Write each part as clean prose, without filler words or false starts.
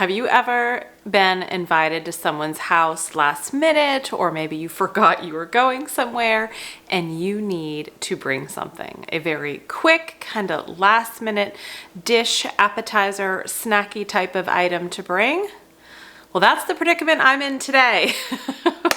Have you ever been invited to someone's house last minute, or maybe you forgot you were going somewhere and you need to bring something? A very quick, kind of last minute dish, appetizer, snacky type of item to bring? Well, that's the predicament I'm in today.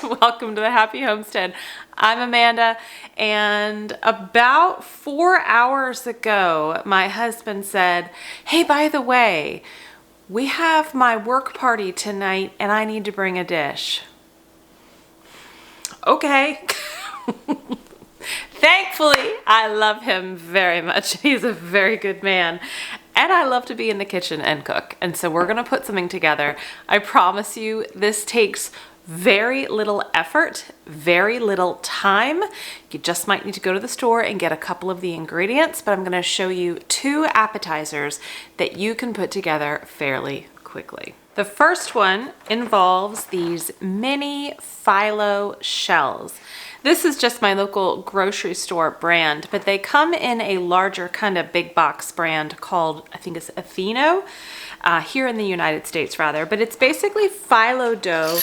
Welcome to the Happy Homestead. I'm Amanda, and about 4 hours ago, my husband said, "Hey, by the way, we have my work party tonight and I need to bring a dish." Okay. Thankfully, I love him very much. He's a very good man. And I love to be in the kitchen and cook. And so we're gonna put something together. I promise you, this takes very little effort, very little time. You just might need to go to the store and get a couple of the ingredients, but I'm gonna show you 2 appetizers that you can put together fairly quickly. The first one involves these mini Pho Shells. This is just my local grocery store brand, but they come in a larger kind of big box brand called, I think it's Atheno, here in the United States rather, but it's basically phyllo dough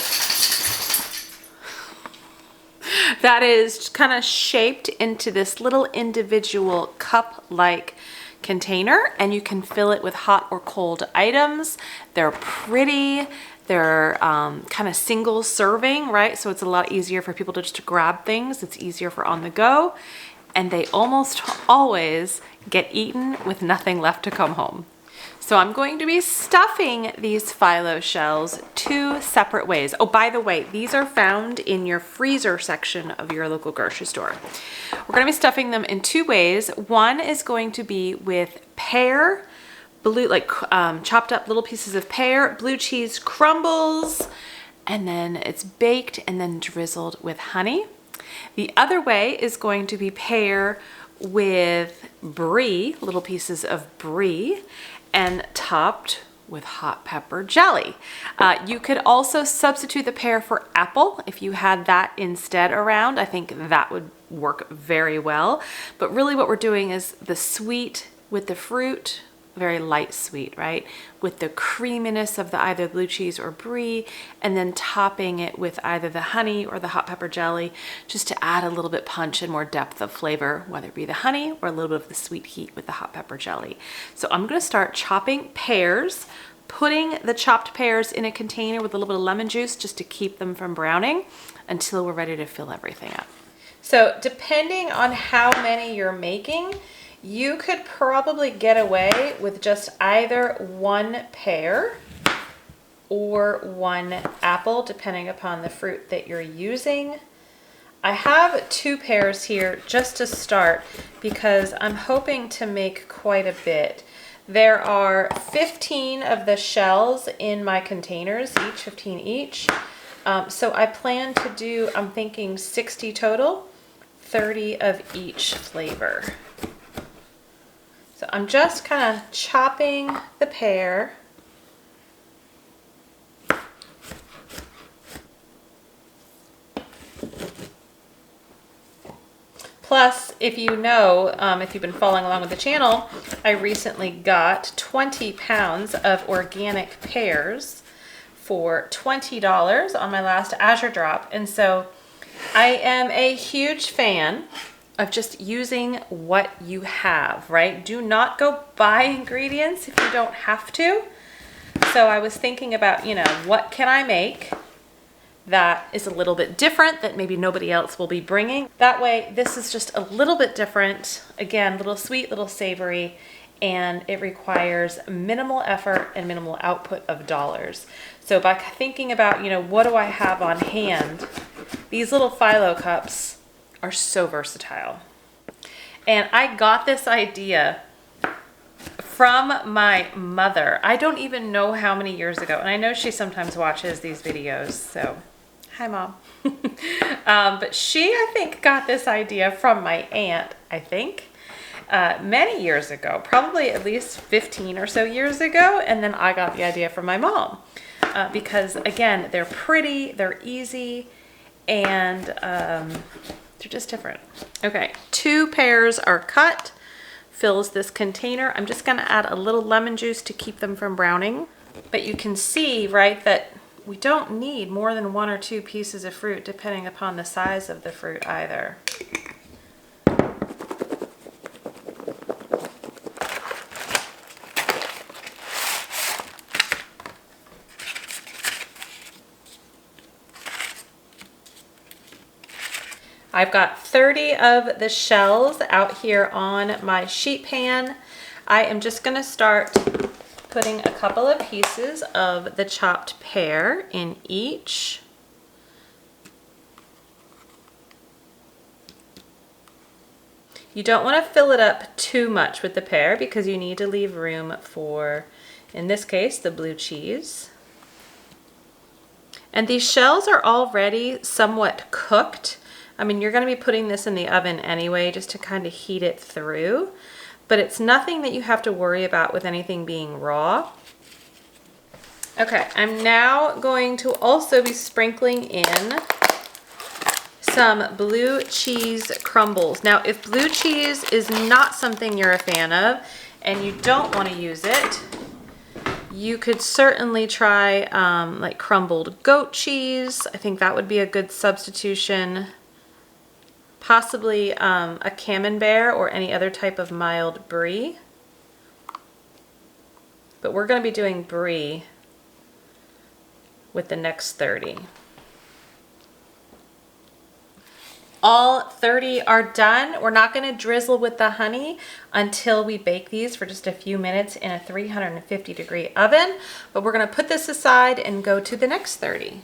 that is kind of shaped into this little individual cup-like container, and you can fill it with hot or cold items. They're pretty. They're kind of single serving, right? So it's a lot easier for people to just grab things. It's easier for on the go. And they almost always get eaten with nothing left to come home. So I'm going to be stuffing these Pho Shells 2 separate ways. Oh, by the way, these are found in your freezer section of your local grocery store. We're going to be stuffing them in 2 ways. One is going to be with pear, chopped up little pieces of pear, blue cheese crumbles, and then it's baked and then drizzled with honey. The other way is going to be pear with brie, little pieces of brie, and topped with hot pepper jelly. You could also substitute the pear for apple if you had that instead around. I think that would work very well. But really what we're doing is the sweet with the fruit, very light sweet, right? With the creaminess of the either blue cheese or brie, and then topping it with either the honey or the hot pepper jelly, just to add a little bit punch and more depth of flavor, whether it be the honey or a little bit of the sweet heat with the hot pepper jelly. So I'm gonna start chopping pears, putting the chopped pears in a container with a little bit of lemon juice just to keep them from browning until we're ready to fill everything up. So depending on how many you're making, you could probably get away with just either 1 pear or 1 apple, depending upon the fruit that you're using. I have 2 pears here just to start because I'm hoping to make quite a bit. There are 15 of the shells in my containers, each 15 each. So I plan to do, I'm thinking 60 total, 30 of each flavor. So I'm just kind of chopping the pear. Plus, if you know, if you've been following along with the channel, I recently got 20 pounds of organic pears for $20 on my last Azure drop. And so I am a huge fan of just using what you have, right? Do not go buy ingredients if you don't have to. So I was thinking about, what can I make that is a little bit different that maybe nobody else will be bringing? That way, this is just a little bit different. Again, little sweet, little savory, and it requires minimal effort and minimal output of dollars. So by thinking about, what do I have on hand? These little Pho cups are so versatile. And I got this idea from my mother. I don't even know how many years ago, and I know she sometimes watches these videos, so hi Mom. But she, I think, got this idea from my aunt, I think, many years ago, probably at least 15 or so years ago, and then I got the idea from my mom. Because again, they're pretty, they're easy, and they're just different. Okay, 2 pears are cut, fills this container. I'm just gonna add a little lemon juice to keep them from browning. But you can see, right, that we don't need more than 1 or 2 pieces of fruit depending upon the size of the fruit either. I've got 30 of the shells out here on my sheet pan. I am just going to start putting a couple of pieces of the chopped pear in each. You don't want to fill it up too much with the pear because you need to leave room for, in this case, the blue cheese. And these shells are already somewhat cooked. I mean, you're going to be putting this in the oven anyway, just to kind of heat it through, but it's nothing that you have to worry about with anything being raw. Okay, I'm now going to also be sprinkling in some blue cheese crumbles. Now, if blue cheese is not something you're a fan of and you don't want to use it, you could certainly try like crumbled goat cheese. I think that would be a good substitution. Possibly a camembert or any other type of mild brie. But we're going to be doing brie with the next 30. All 30 are done. We're not going to drizzle with the honey until we bake these for just a few minutes in a 350-degree oven. But we're going to put this aside and go to the next 30.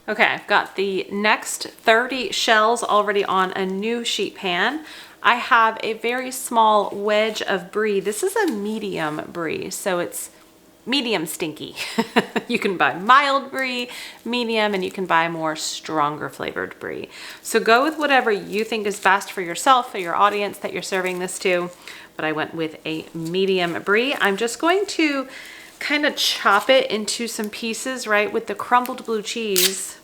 Okay, I've got the next 30 shells already on a new sheet pan. I have a very small wedge of brie. This is a medium brie, so it's medium stinky. You can buy mild brie, medium, and you can buy more stronger flavored brie. So go with whatever you think is best for yourself, for your audience that you're serving this to. But I went with a medium brie. I'm just going to kind of chop it into some pieces, right? With the crumbled blue cheese,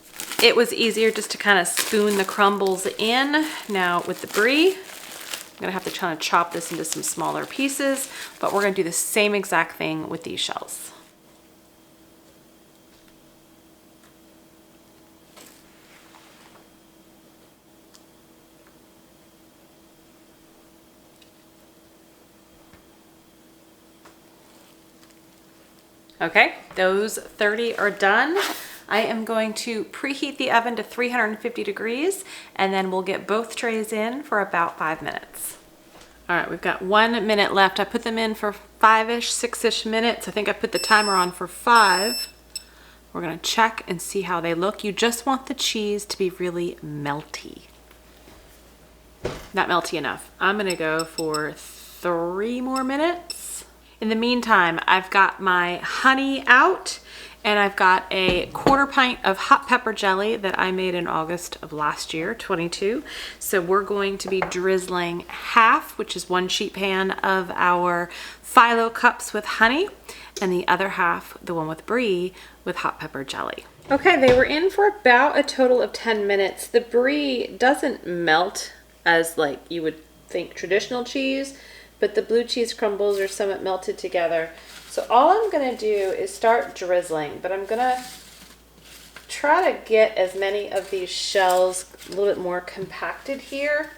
it was easier just to kind of spoon the crumbles in. Now with the brie, I'm gonna have to try to chop this into some smaller pieces, but we're gonna do the same exact thing with these shells. Okay, those 30 are done. I am going to preheat the oven to 350 degrees and then we'll get both trays in for about 5 minutes. All right, we've got 1 minute left. I put them in for 5-ish, 6-ish minutes. I think I put the timer on for 5. We're gonna check and see how they look. You just want the cheese to be really melty. Not melty enough. I'm gonna go for 3 more minutes. In the meantime, I've got my honey out and I've got a 1/4 pint of hot pepper jelly that I made in August of last year, 22. So we're going to be drizzling half, which is 1 sheet pan of our phyllo cups with honey, and the other half, the one with brie, with hot pepper jelly. Okay, they were in for about a total of 10 minutes. The brie doesn't melt as like you would think traditional cheese, but the blue cheese crumbles are somewhat melted together. So all I'm gonna do is start drizzling, but I'm gonna try to get as many of these shells a little bit more compacted here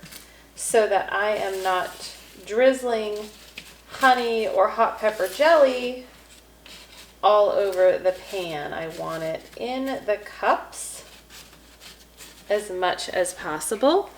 so that I am not drizzling honey or hot pepper jelly all over the pan. I want it in the cups as much as possible.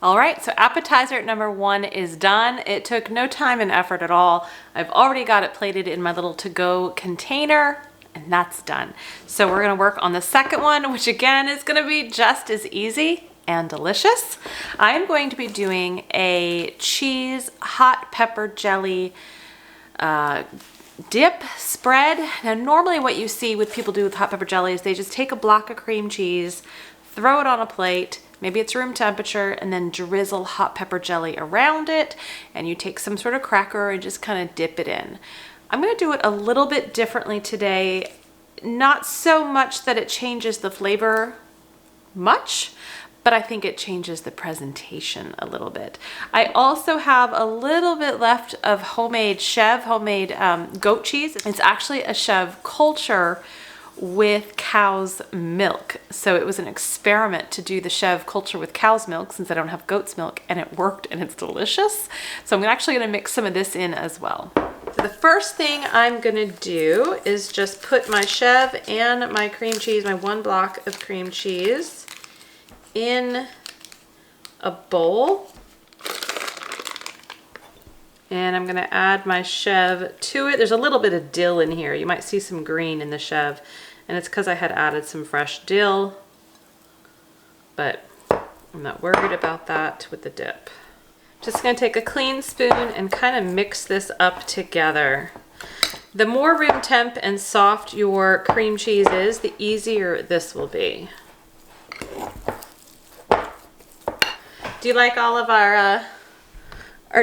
All right, so appetizer number 1 is done. It took no time and effort at all. I've already got it plated in my little to-go container, and that's done. So we're gonna work on the second one, which again is gonna be just as easy and delicious. I am going to be doing a cheese hot pepper jelly dip spread. Now normally what you see with people do with hot pepper jelly is they just take a block of cream cheese, throw it on a plate, maybe it's room temperature, and then drizzle hot pepper jelly around it, and you take some sort of cracker and just kind of dip it in. I'm going to do it a little bit differently today, not so much that it changes the flavor much, but I think it changes the presentation a little bit. I also have a little bit left of homemade goat cheese. It's actually a Chev culture with cow's milk. So it was an experiment to do the Chev culture with cow's milk since I don't have goat's milk, and it worked and it's delicious. So I'm actually gonna mix some of this in as well. So the first thing I'm gonna do is just put my Chev and my cream cheese, my 1 block of cream cheese, in a bowl, and I'm gonna add my Chev to it. There's a little bit of dill in here. You might see some green in the Chev, and it's because I had added some fresh dill, but I'm not worried about that with the dip. Just gonna take a clean spoon and kind of mix this up together. The more room temp and soft your cream cheese is, the easier this will be. Do you like all of our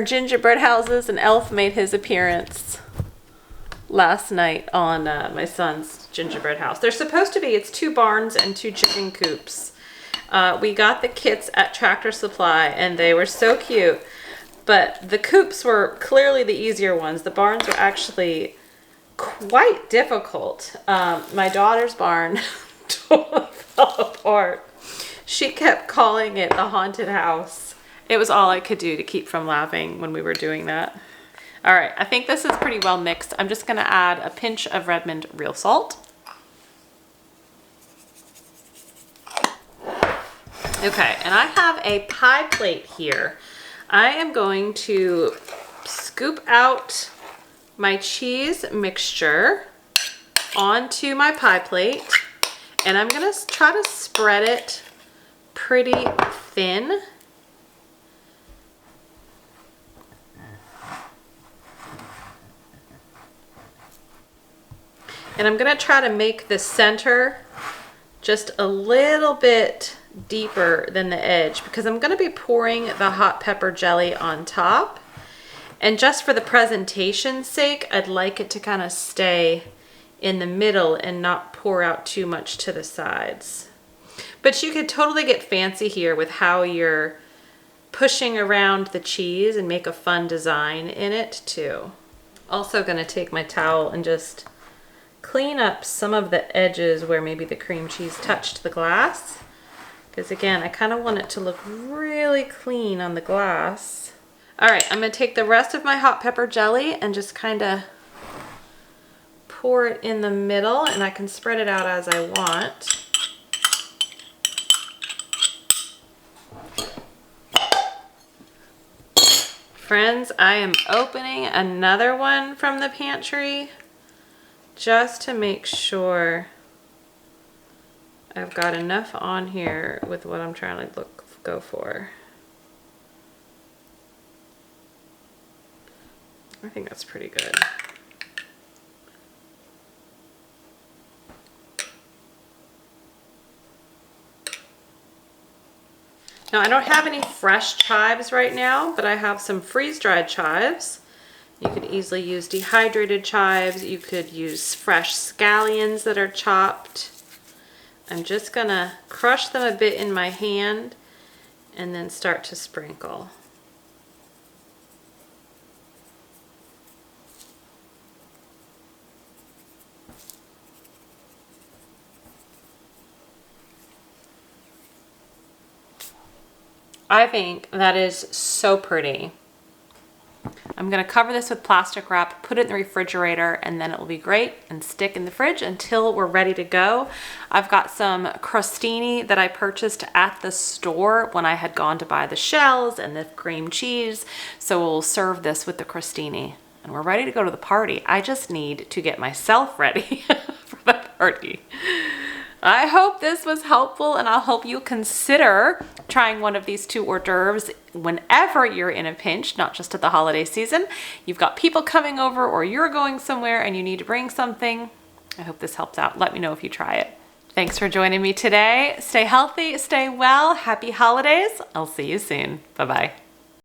gingerbread houses? And Elf made his appearance last night on my son's gingerbread house. They're supposed to be, it's 2 barns and 2 chicken coops. We got the kits at Tractor Supply and they were so cute, but the coops were clearly the easier ones. The barns were actually quite difficult. My daughter's barn totally fell apart. She kept calling it the haunted house. It was all I could do to keep from laughing when we were doing that. All right, I think this is pretty well mixed. I'm just gonna add a pinch of Redmond real salt. Okay, and I have a pie plate here. I am going to scoop out my cheese mixture onto my pie plate, and I'm gonna try to spread it pretty thin. And I'm gonna try to make the center just a little bit deeper than the edge because I'm gonna be pouring the hot pepper jelly on top. And just for the presentation's sake, I'd like it to kind of stay in the middle and not pour out too much to the sides. But you could totally get fancy here with how you're pushing around the cheese and make a fun design in it too. Also gonna take my towel and just clean up some of the edges where maybe the cream cheese touched the glass. Because again, I kind of want it to look really clean on the glass. All right, I'm gonna take the rest of my hot pepper jelly and just kind of pour it in the middle, and I can spread it out as I want. Friends, I am opening another one from the pantry just to make sure I've got enough on here with what I'm trying to go for. I think that's pretty good. Now I don't have any fresh chives right now, but I have some freeze-dried chives. You could easily use dehydrated chives. You could use fresh scallions that are chopped. I'm just gonna crush them a bit in my hand and then start to sprinkle. I think that is so pretty. I'm gonna cover this with plastic wrap, put it in the refrigerator, and then it will be great and stick in the fridge until we're ready to go. I've got some crostini that I purchased at the store when I had gone to buy the shells and the cream cheese. So we'll serve this with the crostini and we're ready to go to the party. I just need to get myself ready for the party. I hope this was helpful, and I hope you consider trying one of these 2 hors d'oeuvres whenever you're in a pinch, not just at the holiday season. You've got people coming over or you're going somewhere and you need to bring something. I hope this helps out. Let me know if you try it. Thanks for joining me today. Stay healthy, stay well. Happy holidays. I'll see you soon. Bye-bye.